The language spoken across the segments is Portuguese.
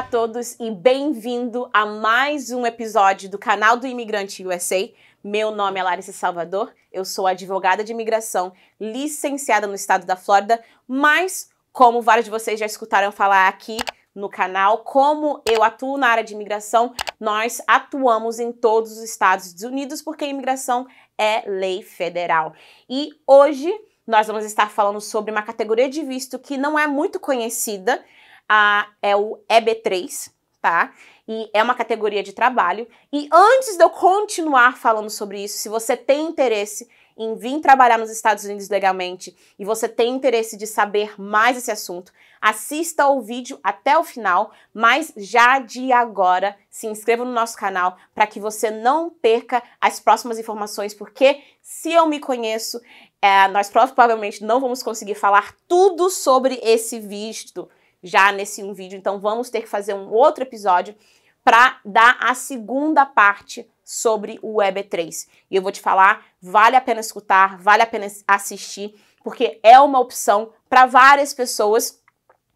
a todos e bem-vindo a mais um episódio do canal do Imigrante USA. Meu nome é Larissa Salvador, eu sou advogada de imigração, licenciada no estado da Flórida, mas como vários de vocês já escutaram falar aqui no canal, como eu atuo na área de imigração, nós atuamos em todos os Estados Unidos porque imigração é lei federal. E hoje nós vamos estar falando sobre uma categoria de visto que não é muito conhecida, é o EB3, tá? E é uma categoria de trabalho. E antes de eu continuar falando sobre isso, se você tem interesse em vir trabalhar nos Estados Unidos legalmente e você tem interesse de saber mais esse assunto, assista ao vídeo até o final, mas já de agora se inscreva no nosso canal para que você não perca as próximas informações, porque se eu me conheço, nós provavelmente não vamos conseguir falar tudo sobre esse visto já nesse um vídeo, então vamos ter que fazer um outro episódio para dar a segunda parte sobre o EB3. E eu vou te falar, vale a pena escutar, vale a pena assistir, porque é uma opção para várias pessoas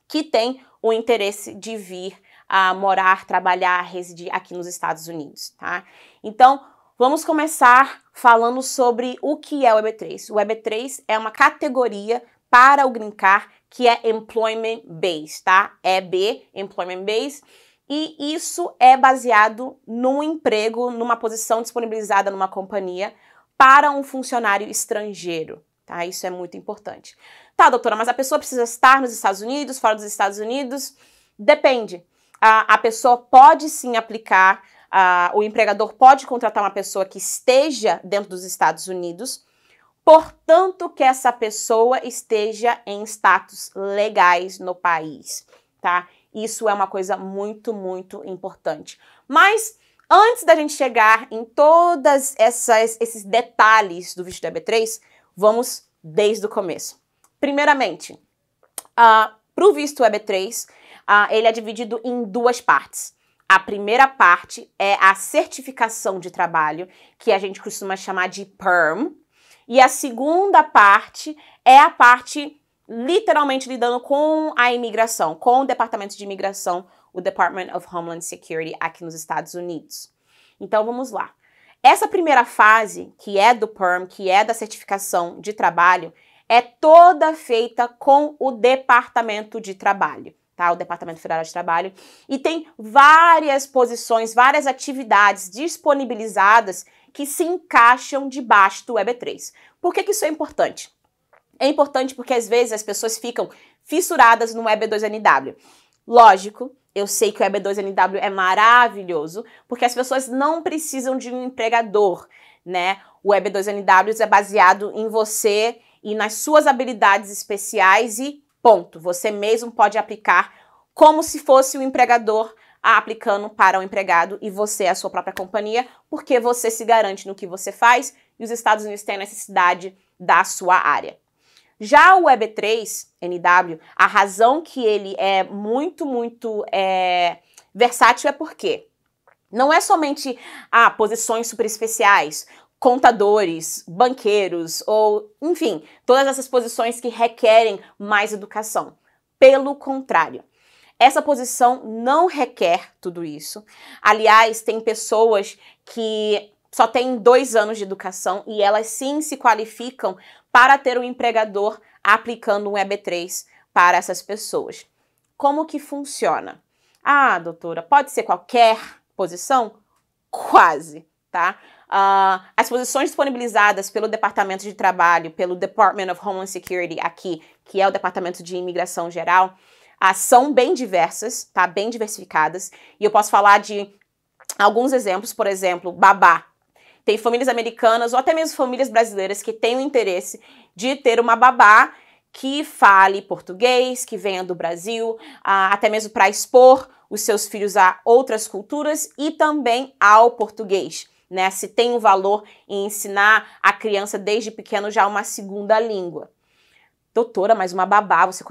que têm o interesse de vir a morar, trabalhar, residir aqui nos Estados Unidos, tá? Então, vamos começar falando sobre o que é o EB3. O EB3 é uma categoria para o Green Card que é Employment Based, tá? EB, Employment Based. E isso é baseado num emprego, numa posição disponibilizada numa companhia para um funcionário estrangeiro, tá? Isso é muito importante. Tá, doutora, mas a pessoa precisa estar nos Estados Unidos, fora dos Estados Unidos? Depende. A pessoa pode sim aplicar, o empregador pode contratar uma pessoa que esteja dentro dos Estados Unidos, portanto que essa pessoa esteja em status legais no país, tá? Isso é uma coisa muito, muito importante. Mas antes da gente chegar em todos esses detalhes do visto do EB3, vamos desde o começo. Primeiramente, para o visto EB3, ele é dividido em duas partes. A primeira parte é a certificação de trabalho, que a gente costuma chamar de PERM, e a segunda parte é a parte literalmente lidando com a imigração, com o Departamento de Imigração, o Department of Homeland Security aqui nos Estados Unidos. Então vamos lá. Essa primeira fase, que é do PERM, que é da certificação de trabalho, é toda feita com o Departamento de Trabalho, tá? O Departamento Federal de Trabalho. E tem várias posições, várias atividades disponibilizadas que se encaixam debaixo do EB3. Por que isso é importante? É importante porque às vezes as pessoas ficam fissuradas no EB2NW. Lógico, eu sei que o EB2NW é maravilhoso, porque as pessoas não precisam de um empregador, né? O EB2NW é baseado em você e nas suas habilidades especiais e ponto. Você mesmo pode aplicar como se fosse o empregador aplicando para o empregado e você é a sua própria companhia, porque você se garante no que você faz e os Estados Unidos têm a necessidade da sua área. Já o EB3NW, a razão que ele é muito versátil é porque não é somente posições super especiais, contadores, banqueiros ou, enfim, todas essas posições que requerem mais educação. Pelo contrário, essa posição não requer tudo isso. Aliás, tem pessoas que só têm 2 anos de educação e elas sim se qualificam para ter um empregador aplicando um EB3 para essas pessoas. Como que funciona? Ah, doutora, pode ser qualquer posição? Quase, tá? As posições disponibilizadas pelo Departamento de Trabalho, pelo Department of Homeland Security aqui, que é o Departamento de Imigração Geral, são bem diversas, tá? Bem diversificadas. E eu posso falar de alguns exemplos, por exemplo, babá. Tem famílias americanas ou até mesmo famílias brasileiras que têm o interesse de ter uma babá que fale português, que venha do Brasil, até mesmo para expor os seus filhos a outras culturas e também ao português, né? Se tem um valor em ensinar a criança desde pequeno já uma segunda língua. Doutora, mas uma babá, você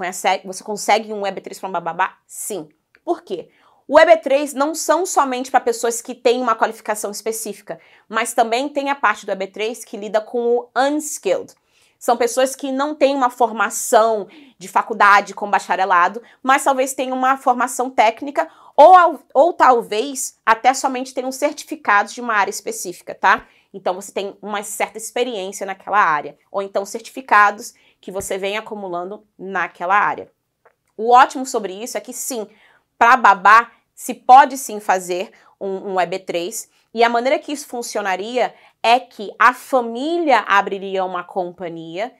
consegue um EB3 para uma babá? Sim. Por quê? O EB3 não são somente para pessoas que têm uma qualificação específica, mas também tem a parte do EB3 que lida com o unskilled. São pessoas que não têm uma formação de faculdade com bacharelado, mas talvez tenham uma formação técnica ou talvez até somente tenham certificados de uma área específica, tá? Então você tem uma certa experiência naquela área, ou então certificados que você vem acumulando naquela área. O ótimo sobre isso é que sim, para babá se pode sim fazer um EB3, e a maneira que isso funcionaria é que a família abriria uma companhia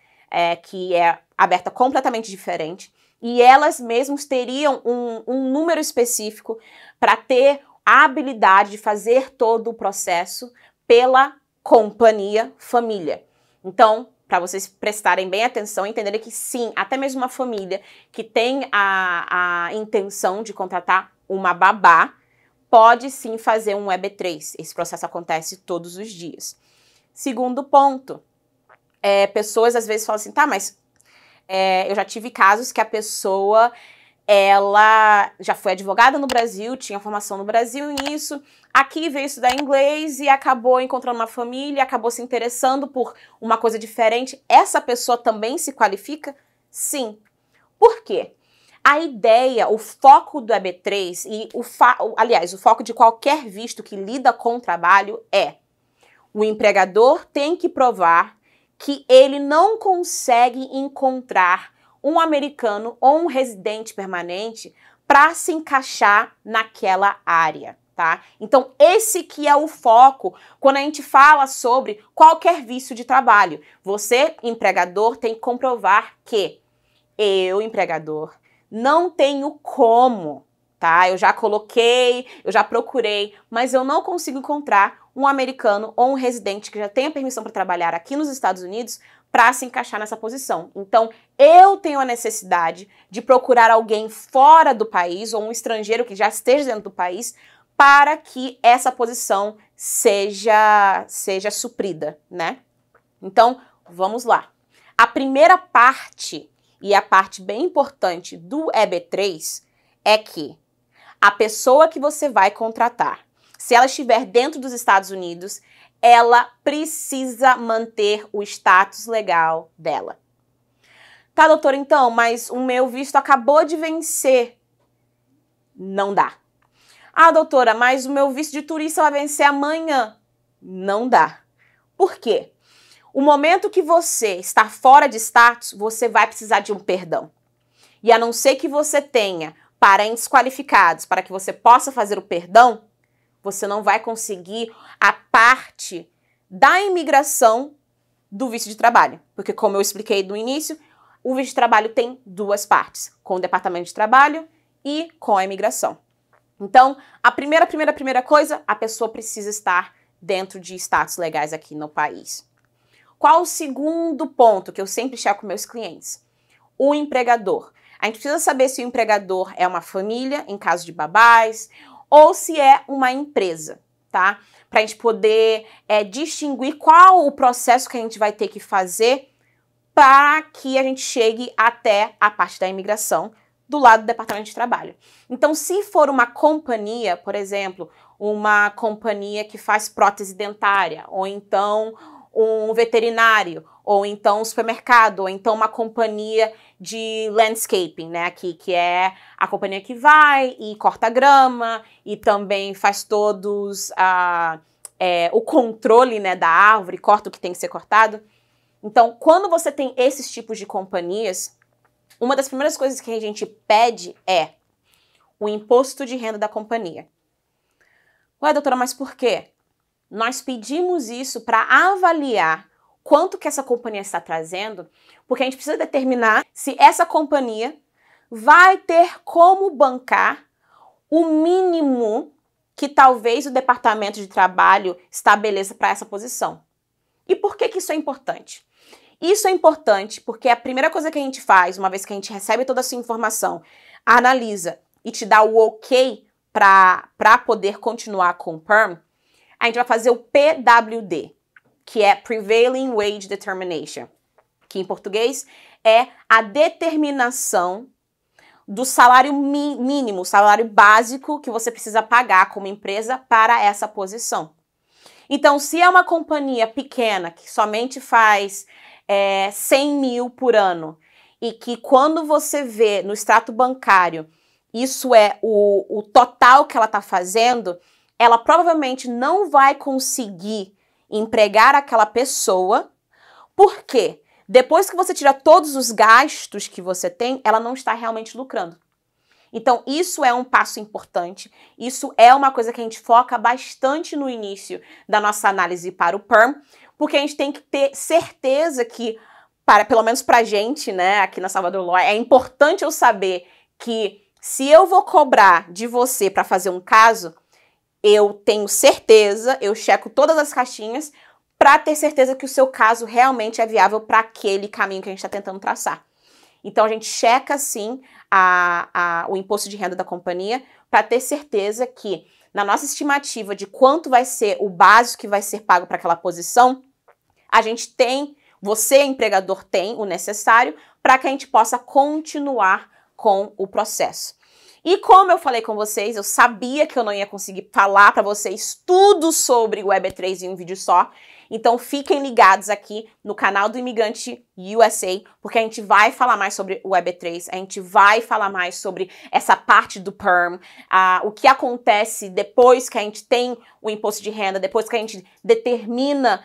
que é aberta completamente diferente, e elas mesmas teriam um número específico para ter a habilidade de fazer todo o processo pela companhia família. Então, para vocês prestarem bem atenção e entenderem que sim, até mesmo uma família que tem a intenção de contratar uma babá, pode sim fazer um EB3. Esse processo acontece todos os dias. Segundo ponto, pessoas às vezes falam assim, tá, mas eu já tive casos que a pessoa, ela já foi advogada no Brasil, tinha formação no Brasil nisso, aqui veio estudar inglês e acabou encontrando uma família, acabou se interessando por uma coisa diferente. Essa pessoa também se qualifica? Sim. Por quê? A ideia, o foco do EB3 e aliás, o foco de qualquer visto que lida com o trabalho é o empregador tem que provar que ele não consegue encontrar um americano ou um residente permanente para se encaixar naquela área, tá? Então, esse que é o foco quando a gente fala sobre qualquer visto de trabalho. Você, empregador, tem que comprovar que eu, empregador, não tenho como, tá? Eu já coloquei, eu já procurei, mas eu não consigo encontrar um americano ou um residente que já tenha permissão para trabalhar aqui nos Estados Unidos para se encaixar nessa posição. Então, eu tenho a necessidade de procurar alguém fora do país ou um estrangeiro que já esteja dentro do país para que essa posição seja suprida, né? Então, vamos lá. A primeira parte, e a parte bem importante do EB3, é que a pessoa que você vai contratar, se ela estiver dentro dos Estados Unidos, ela precisa manter o status legal dela. Tá, doutora, então, mas o meu visto acabou de vencer. Não dá. Ah, doutora, mas o meu visto de turista vai vencer amanhã. Não dá. Por quê? O momento que você está fora de status, você vai precisar de um perdão. E a não ser que você tenha parentes qualificados para que você possa fazer o perdão, você não vai conseguir a parte da imigração do visto de trabalho. Porque, como eu expliquei no início, o visto de trabalho tem duas partes, com o Departamento de Trabalho e com a imigração. Então, a primeira coisa, a pessoa precisa estar dentro de status legais aqui no país. Qual o segundo ponto que eu sempre checo com meus clientes? O empregador. A gente precisa saber se o empregador é uma família, em caso de babás, ou se é uma empresa, tá? Para a gente poder distinguir qual o processo que a gente vai ter que fazer para que a gente chegue até a parte da imigração do lado do Departamento de Trabalho. Então, se for uma companhia, por exemplo, uma companhia que faz prótese dentária, ou então um veterinário, ou então um supermercado, ou então uma companhia de landscaping, né, aqui, que é a companhia que vai e corta grama e também faz todos o controle, né, da árvore, corta o que tem que ser cortado. Então, quando você tem esses tipos de companhias, uma das primeiras coisas que a gente pede é o imposto de renda da companhia. Ué, doutora, mas por quê? Nós pedimos isso para avaliar quanto que essa companhia está trazendo, porque a gente precisa determinar se essa companhia vai ter como bancar o mínimo que talvez o Departamento de Trabalho estabeleça para essa posição. E por que isso é importante? Isso é importante porque a primeira coisa que a gente faz, uma vez que a gente recebe toda essa informação, analisa e te dá o ok para poder continuar com o PERM, a gente vai fazer o PWD, que é Prevailing Wage Determination, que em português é a determinação do salário mínimo, salário básico que você precisa pagar como empresa para essa posição. Então, se é uma companhia pequena que somente faz 100 mil por ano, e que quando você vê no extrato bancário, isso é o total que ela está fazendo, ela provavelmente não vai conseguir empregar aquela pessoa. Por quê? Depois que você tira todos os gastos que você tem, ela não está realmente lucrando. Então, isso é um passo importante, isso é uma coisa que a gente foca bastante no início da nossa análise para o PERM, porque a gente tem que ter certeza que, pelo menos pra gente, né, aqui na Salvador Law, é importante eu saber que se eu vou cobrar de você para fazer um caso, eu tenho certeza, eu checo todas as caixinhas para ter certeza que o seu caso realmente é viável para aquele caminho que a gente está tentando traçar. Então, a gente checa, sim, o imposto de renda da companhia para ter certeza que, na nossa estimativa de quanto vai ser o básico que vai ser pago para aquela posição, a gente tem, você, empregador, tem o necessário para que a gente possa continuar com o processo. E como eu falei com vocês, eu sabia que eu não ia conseguir falar para vocês tudo sobre o EB3 em um vídeo só. Então fiquem ligados aqui no canal do Imigrante USA, porque a gente vai falar mais sobre o EB3, a gente vai falar mais sobre essa parte do PERM, o que acontece depois que a gente tem o imposto de renda, depois que a gente determina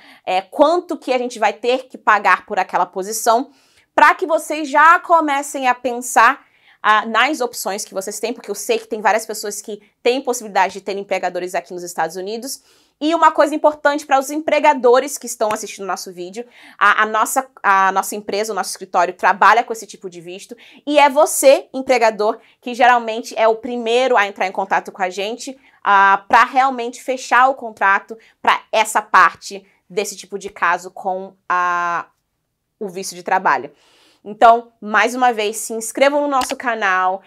quanto que a gente vai ter que pagar por aquela posição, para que vocês já comecem a pensar nas opções que vocês têm, porque eu sei que tem várias pessoas que têm possibilidade de ter empregadores aqui nos Estados Unidos. E uma coisa importante para os empregadores que estão assistindo o nosso vídeo, a nossa empresa, o nosso escritório trabalha com esse tipo de visto, e é você, empregador, que geralmente é o primeiro a entrar em contato com a gente para realmente fechar o contrato para essa parte desse tipo de caso com o visto de trabalho. Então, mais uma vez, se inscrevam no nosso canal,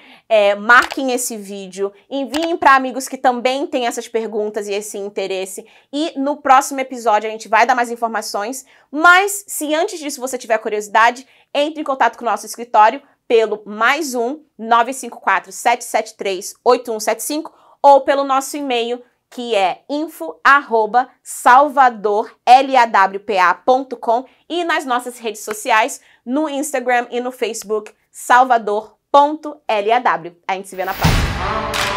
marquem esse vídeo, enviem para amigos que também têm essas perguntas e esse interesse. E no próximo episódio a gente vai dar mais informações, mas se antes disso você tiver curiosidade, entre em contato com o nosso escritório pelo +1 954 773 8175 ou pelo nosso e-mail, que é info@salvadorlawpa.com, e nas nossas redes sociais, no Instagram e no Facebook, salvador.law. A gente se vê na próxima.